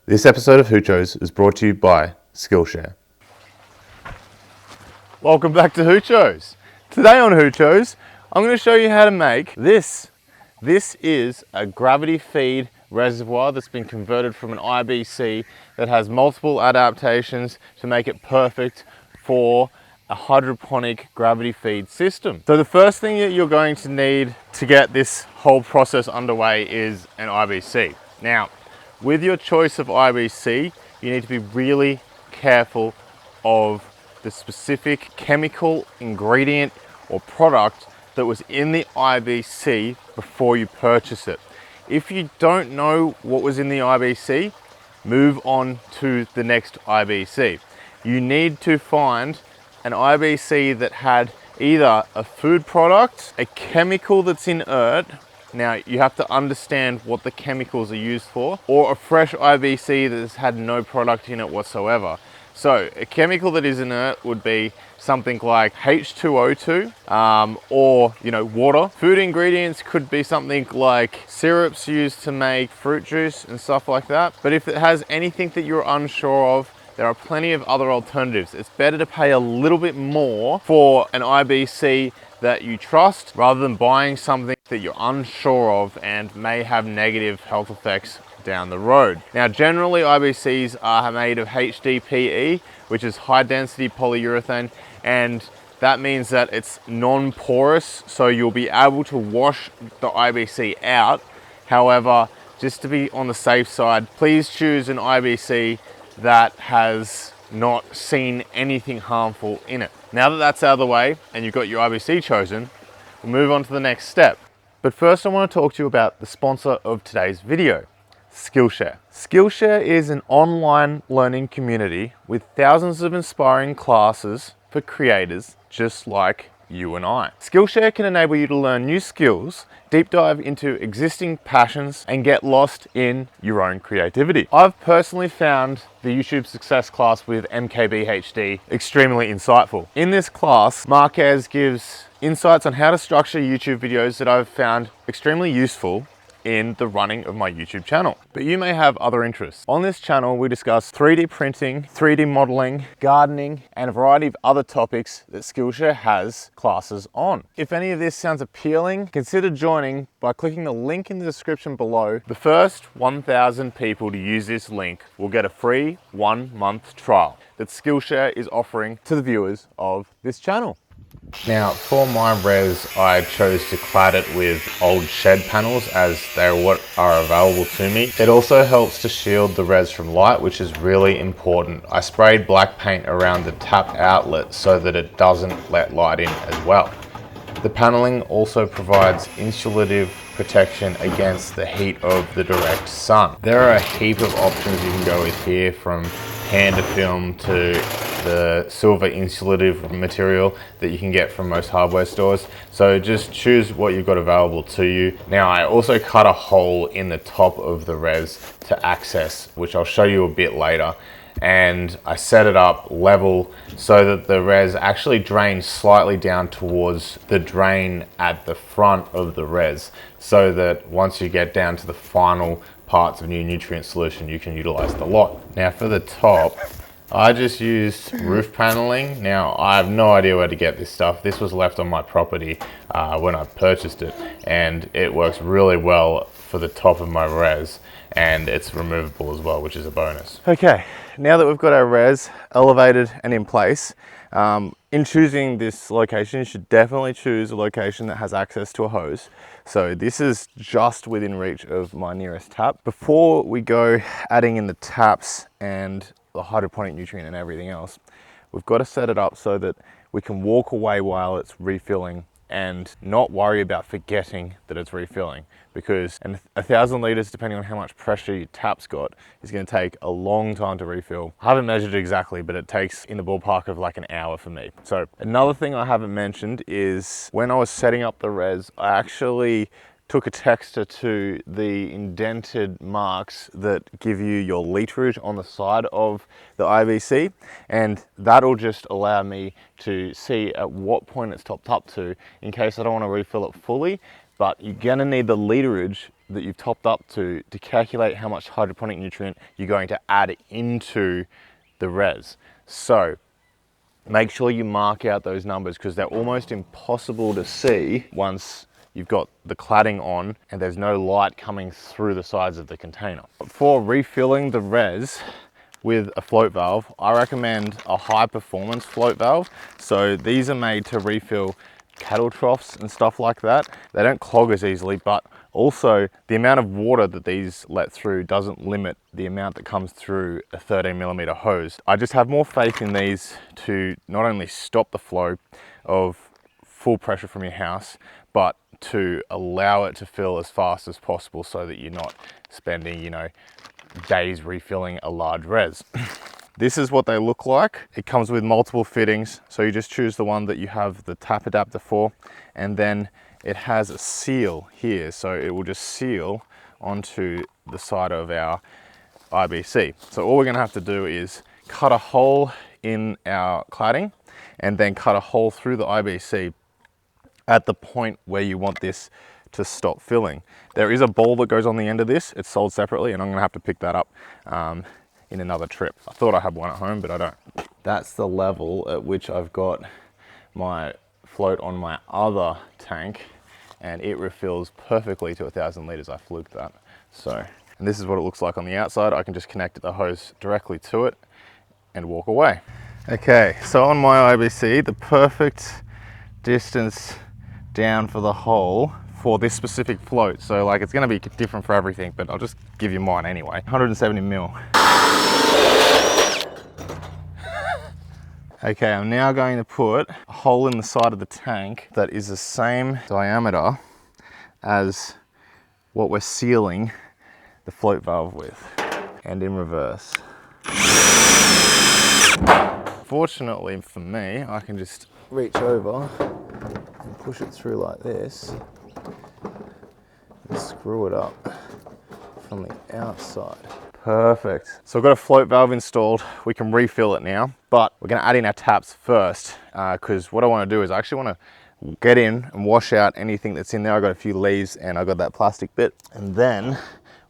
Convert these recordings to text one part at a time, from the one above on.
This episode of Hoochos is brought to you by Skillshare. Welcome back to Hoochos. Today on Hoochos, I'm going to show you how to make this. This is a gravity feed reservoir that's been converted from an IBC that has multiple adaptations to make it perfect for a hydroponic gravity feed system. So the first thing that you're going to need to get this whole process underway is an IBC. Now, with your choice of IBC, you need to be really careful of the specific chemical ingredient or product that was in the IBC before you purchase it. If you don't know what was in the IBC, move on to the next IBC. You need to find an IBC that had either a food product, a chemical that's inert. Now you have to understand what the chemicals are used for, or a fresh IBC that has had no product in it whatsoever. So a chemical that is inert would be something like H2O2 or water. Food ingredients could be something like syrups used to make fruit juice and stuff like that. But if it has anything that you're unsure of, there are plenty of other alternatives. It's better to pay a little bit more for an IBC that you trust rather than buying something that you're unsure of and may have negative health effects down the road. Now, generally IBCs are made of HDPE, which is high density polyurethane, and that means that it's non-porous, so you'll be able to wash the IBC out. However, just to be on the safe side, please choose an IBC that has not seen anything harmful in it. Now that that's out of the way and you've got your IBC chosen, we'll move on to the next step. But first I want to talk to you about the sponsor of today's video, Skillshare. Skillshare is an online learning community with thousands of inspiring classes for creators just like you and I. Skillshare can enable you to learn new skills, deep dive into existing passions, and get lost in your own creativity. I've personally found the YouTube Success class with MKBHD extremely insightful. In this class, Marquez gives insights on how to structure YouTube videos that I've found extremely useful in the running of my YouTube channel. But you may have other interests. On this channel, we discuss 3D printing, 3D modeling, gardening, and a variety of other topics that Skillshare has classes on. If any of this sounds appealing, consider joining by clicking the link in the description below. The first 1,000 people to use this link will get a free 1-month trial that Skillshare is offering to the viewers of this channel. Now, for my res, I chose to clad it with old shed panels as they're what are available to me. It also helps to shield the res from light, which is really important. I sprayed black paint around the tap outlet so that it doesn't let light in as well. The paneling also provides insulative protection against the heat of the direct sun. There are a heap of options you can go with here, from Panda film to the silver insulative material that you can get from most hardware stores. So just choose what you've got available to you. Now, I also cut a hole in the top of the res to access, which I'll show you a bit later. And I set it up level so that the res actually drains slightly down towards the drain at the front of the res, so that once you get down to the final parts of new nutrient solution, you can utilize the lot. Now for the top, I just used roof paneling. Now I have no idea where to get this stuff. This was left on my property when I purchased it, and it works really well for the top of my res, and it's removable as well, which is a bonus. Okay, now that we've got our res elevated and in place, in choosing this location, you should definitely choose a location that has access to a hose. So this is just within reach of my nearest tap. Before we go adding in the taps and the hydroponic nutrient and everything else, we've got to set it up so that we can walk away while it's refilling and not worry about forgetting that it's refilling, because 1,000 liters, depending on how much pressure your tap's got, is going to take a long time to refill. I haven't measured it exactly, but it takes in the ballpark of like an hour for me. So another thing I haven't mentioned is when I was setting up the res, I actually took a texter to the indented marks that give you your literage on the side of the IBC, and that'll just allow me to see at what point it's topped up to in case I don't want to refill it fully. But you're gonna need the literage that you've topped up to calculate how much hydroponic nutrient you're going to add into the res. So make sure you mark out those numbers because they're almost impossible to see once you've got the cladding on and there's no light coming through the sides of the container. For refilling the res with a float valve, I recommend a high performance float valve. So these are made to refill cattle troughs and stuff like that. They don't clog as easily, but also the amount of water that these let through doesn't limit the amount that comes through a 13mm hose. I just have more faith in these to not only stop the flow of full pressure from your house, but to allow it to fill as fast as possible so that you're not spending, you know, days refilling a large res. This is what they look like. It comes with multiple fittings, so you just choose the one that you have the tap adapter for, and then it has a seal here, so it will just seal onto the side of our IBC. So all we're gonna have to do is cut a hole in our cladding and then cut a hole through the IBC at the point where you want this to stop filling. There is a ball that goes on the end of this. It's sold separately, and I'm gonna have to pick that up in another trip. I thought I had one at home, but I don't. That's the level at which I've got my float on my other tank, and it refills perfectly to 1,000 liters. I fluked that. So, and this is what it looks like on the outside. I can just connect the hose directly to it and walk away. Okay, so on my IBC, the perfect distance down for the hole for this specific float. So like it's gonna be different for everything, but I'll just give you mine anyway. 170 mil. Okay, I'm now going to put a hole in the side of the tank that is the same diameter as what we're sealing the float valve with, and in reverse. Fortunately for me, I can just reach over and push it through like this and screw it up from the outside. Perfect. So I've got a float valve installed. We can refill it now, but we're gonna add in our taps first because what I wanna do is I actually wanna get in and wash out anything that's in there. I got a few leaves and I got that plastic bit. And then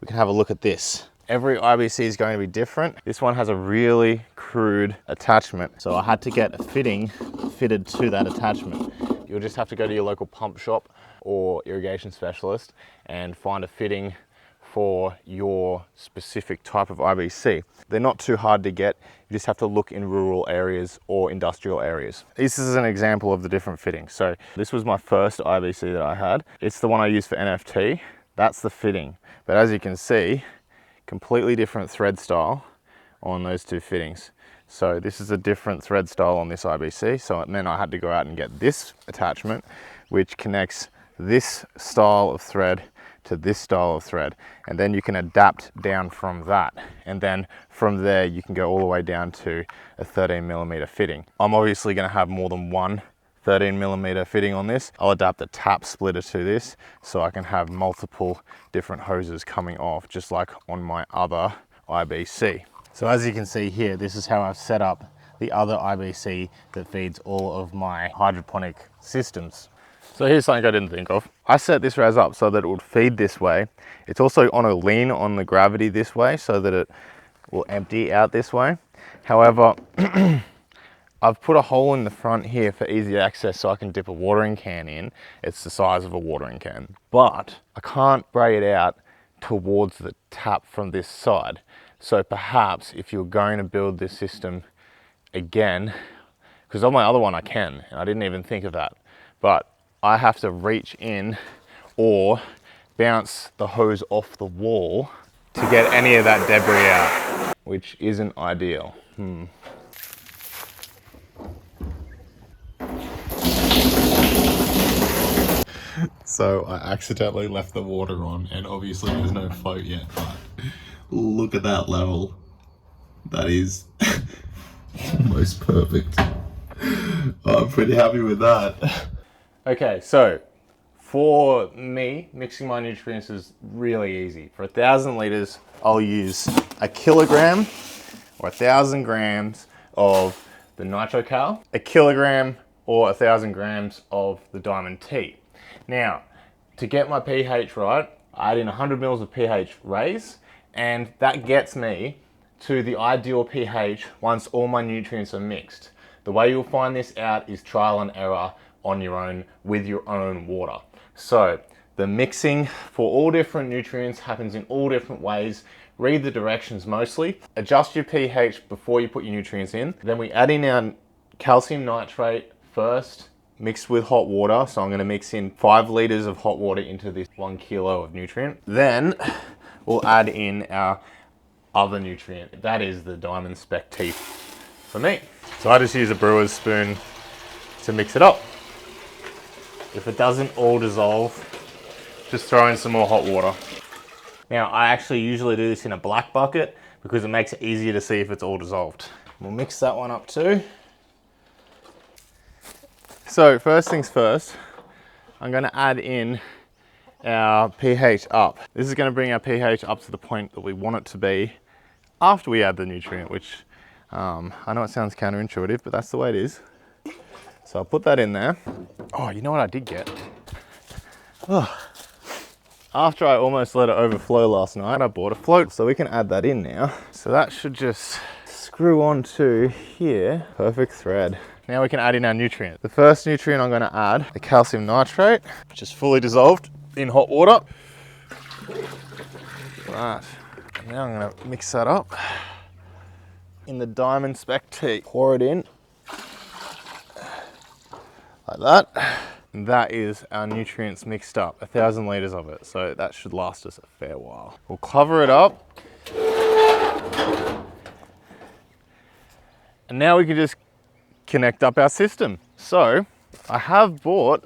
we can have a look at this. Every IBC is going to be different. This one has a really crude attachment. So I had to get a fitting fitted to that attachment. You'll just have to go to your local pump shop or irrigation specialist and find a fitting for your specific type of IBC. They're not too hard to get. You just have to look in rural areas or industrial areas. This is an example of the different fittings. So this was my first IBC that I had. It's the one I use for NFT. That's the fitting. But as you can see, completely different thread style on those two fittings. So this is a different thread style on this IBC. So it meant I had to go out and get this attachment, which connects this style of thread to this style of thread, and then you can adapt down from that, and then from there you can go all the way down to a 13mm fitting. I'm obviously going to have more than one 13mm fitting on this. I'll adapt a tap splitter to this so I can have multiple different hoses coming off, just like on my other IBC. So as you can see here, this is how I've set up the other IBC that feeds all of my hydroponic systems. So here's something I didn't think of. I set this res up so that it would feed this way. It's also on a lean on the gravity this way so that it will empty out this way. However, I've put a hole in the front here for easy access so I can dip a watering can in. It's the size of a watering can. But I can't spray it out towards the tap from this side. So perhaps if you're going to build this system again, because on my other one I can, and I didn't even think of that, but I have to reach in or bounce the hose off the wall to get any of that debris out, which isn't ideal. So I accidentally left the water on, and obviously there's no float yet, but look at that level. That is almost perfect. I'm pretty happy with that. Okay, so for me, mixing my nutrients is really easy. For 1,000 liters, I'll use a kilogram or 1,000 grams of the NitroCal, a kilogram or 1,000 grams of the Diamond Tea. Now, to get my pH right, I add in 100 mils of pH raise, and that gets me to the ideal pH once all my nutrients are mixed. The way you'll find this out is trial and error on your own with your own water. So the mixing for all different nutrients happens in all different ways. Read the directions mostly. Adjust your pH before you put your nutrients in. Then we add in our calcium nitrate first, mixed with hot water. So I'm going to mix in 5 liters of hot water into this 1 kilo of nutrient. Then we'll add in our other nutrient. That is the diamond spec teeth for me. So I just use a brewer's spoon to mix it up. If it doesn't all dissolve, just throw in some more hot water. Now I actually usually do this in a black bucket because it makes it easier to see if it's all dissolved. We'll mix that one up too. So first things first, I'm going to add in our pH up. This is going to bring our pH up to the point that we want it to be after we add the nutrient, which I know it sounds counterintuitive, but that's the way it is. So I'll put that in there. Oh, you know what I did get? Oh. After I almost let it overflow last night, I bought a float, so we can add that in now. So that should just screw onto here. Perfect thread. Now we can add in our nutrient. The first nutrient I'm going to add, the calcium nitrate, which is fully dissolved in hot water. Right. Now I'm going to mix that up in the diamond spec tea. Pour it in like that. And that is our nutrients mixed up, 1,000 liters of it. So that should last us a fair while. We'll cover it up. And now we can just connect up our system. So I have bought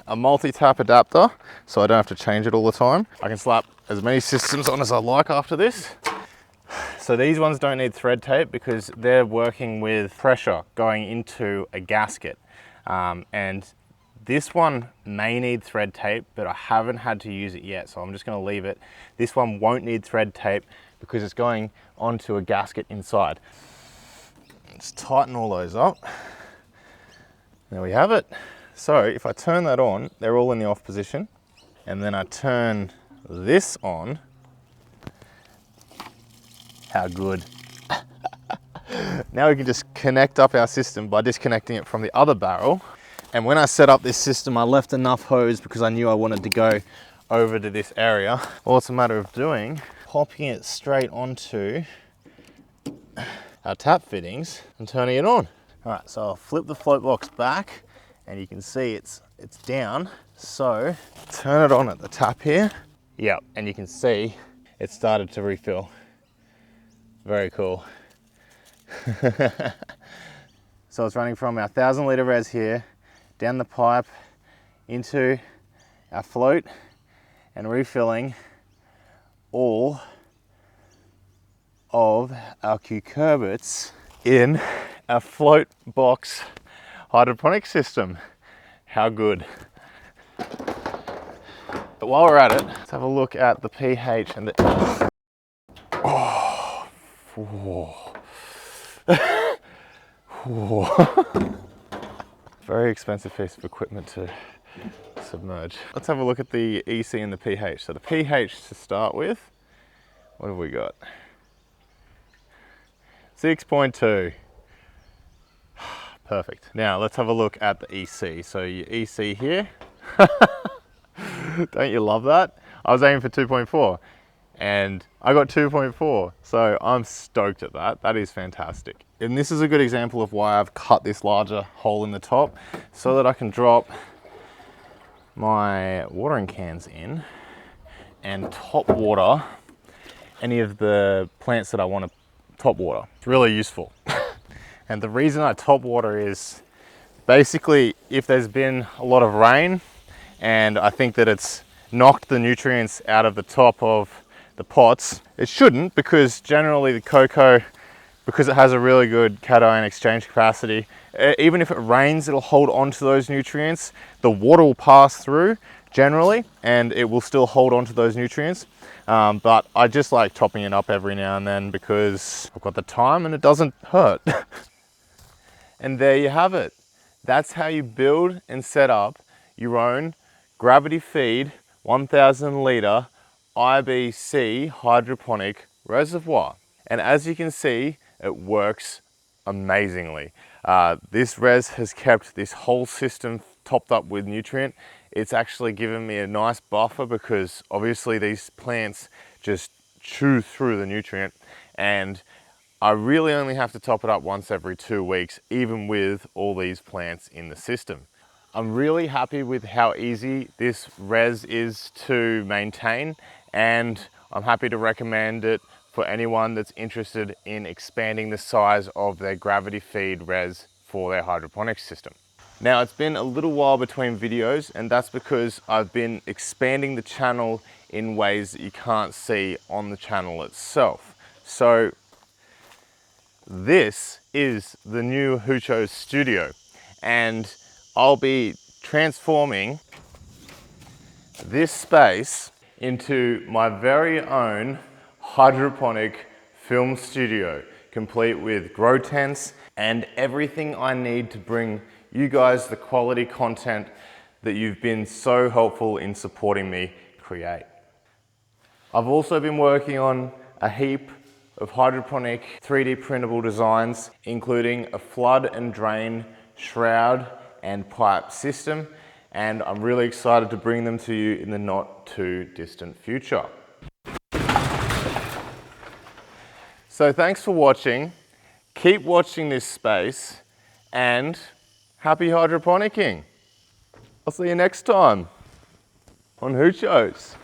a multi-tap adapter, so I don't have to change it all the time. I can slap as many systems on as I like after this. So these ones don't need thread tape because they're working with pressure going into a gasket. And this one may need thread tape, but I haven't had to use it yet, so I'm just going to leave it. This one won't need thread tape because it's going onto a gasket inside. Let's tighten all those up. There we have it. So if I turn that on, they're all in the off position, and then I turn this on. How good. Now we can just connect up our system by disconnecting it from the other barrel. And when I set up this system, I left enough hose because I knew I wanted to go over to this area. All it's a matter of doing, popping it straight onto our tap fittings and turning it on. All right, so I'll flip the float box back and you can see it's down. So turn it on at the tap here. Yep, and you can see it started to refill. Very cool. So it's running from our 1,000 liter res here, down the pipe into our float and refilling all of our cucurbits in our float box hydroponic system. How good. But while we're at it, let's have a look at the pH and the... Oh. Very expensive piece of equipment to submerge. Let's have a look at the EC and the pH. So the pH to start with, what have we got? 6.2. Perfect. Now let's have a look at the EC. So your EC here, don't you love that? I was aiming for 2.4 and I got 2.4. So I'm stoked at that. That is fantastic. And this is a good example of why I've cut this larger hole in the top so that I can drop my watering cans in and top water any of the plants that I want to top water. It's really useful. And the reason I top water is basically if there's been a lot of rain and I think that it's knocked the nutrients out of the top of the pots, it shouldn't, because generally the cocoa, because it has a really good cation exchange capacity, even if it rains, it'll hold on to those nutrients. The water will pass through generally and it will still hold on to those nutrients. But I just like topping it up every now and then because I've got the time and it doesn't hurt. And there you have it. That's how you build and set up your own gravity feed 1,000 litre IBC hydroponic reservoir. And as you can see, it works amazingly. This res has kept this whole system topped up with nutrient. It's actually given me a nice buffer because obviously these plants just chew through the nutrient, and I really only have to top it up once every 2 weeks, even with all these plants in the system. I'm really happy with how easy this res is to maintain, and I'm happy to recommend it for anyone that's interested in expanding the size of their gravity feed res for their hydroponics system. Now, it's been a little while between videos, and that's because I've been expanding the channel in ways that you can't see on the channel itself. So this is the new Hoochos studio, and I'll be transforming this space into my very own hydroponic film studio, complete with grow tents and everything I need to bring you guys the quality content that you've been so helpful in supporting me create. I've also been working on a heap of hydroponic 3D printable designs, including a flood and drain shroud and pipe system, and I'm really excited to bring them to you in the not too distant future. So thanks for watching. Keep watching this space, and happy hydroponicking. I'll see you next time on Hoochos.